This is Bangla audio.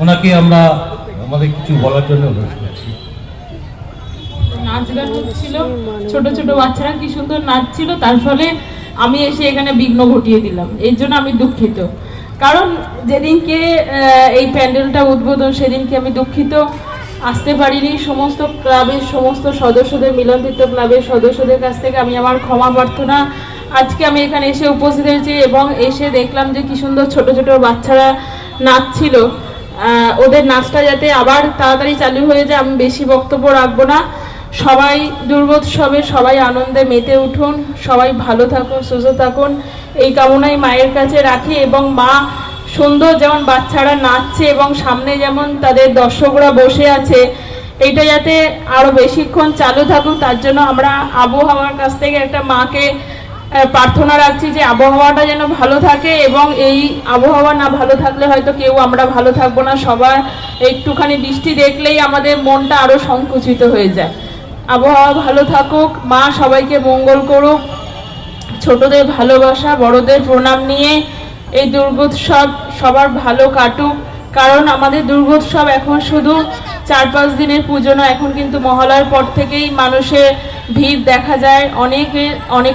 ওনাকে আমরা আমাদের কিছু বলার জন্য অনুরোধ করছি। নাচ গান হচ্ছিল, ছোট ছোট বাচ্চারা কি সুন্দর নাচছিল, তার ফলে আমি এসে এখানে বিঘ্ন ঘটিয়ে দিলাম। এই জন্য আমি দুঃখিত, কারণ যেদিনকে এই প্যান্ডেলটা উদ্বোধন সেদিনকে আমি দুঃখিত, আসতে পারিনি। সমস্ত ক্লাবের সমস্ত সদস্যদের, মিলনতীর্থ ক্লাবের সদস্যদের কাছ থেকে আমি আমার ক্ষমা প্রার্থনা। আজকে আমি এখানে এসে উপস্থিত হয়েছি এবং এসে দেখলাম যে কি সুন্দর ছোট ছোট বাচ্চারা নাচছিল। ওদের নাচটা যাতে আবার তাড়াতাড়ি চালু হয়ে যায়, আমি বেশি বক্তব্য রাখবো না। সবাই দুর্গোৎসবে সবাই আনন্দে মেতে উঠুন, সবাই ভালো থাকুন, সুস্থ থাকুন, এই কামনাই মায়ের কাছে রাখি। এবং মা সুন্দর যেমন বাচ্চারা নাচছে এবং সামনে যেমন তাদের দর্শকরা বসে আছে, এইটা যাতে আরো বেশিক্ষণ চালু থাকুক, তার জন্য আমরা আবহাওয়ার কাছ থেকে একটা মাকে প্রার্থনা রাখছি যে আবহাওয়াটা যেন ভালো থাকে। এবং এই আবহাওয়া না ভালো থাকলে হয়তো কেউ আমরা ভালো থাকবো না। সবার একটুখানি বৃষ্টি দেখলেই আমাদের মনটা আরো সংকুচিত হয়ে যায়। আবহাওয়া ভালো থাকুক, মা সবাইকে মঙ্গল করুক। ছোটদের ভালোবাসা, বড়দের প্রণাম নিয়ে এই দুর্গোৎসব সবার ভালো কাটুক। কারণ আমাদের দুর্গোৎসব এখন শুধু 4-5 দিনের পুজো নয়, এখন কিন্তু মহালয়ার পর থেকেই মানুষের ভিড় দেখা যায়। অনেক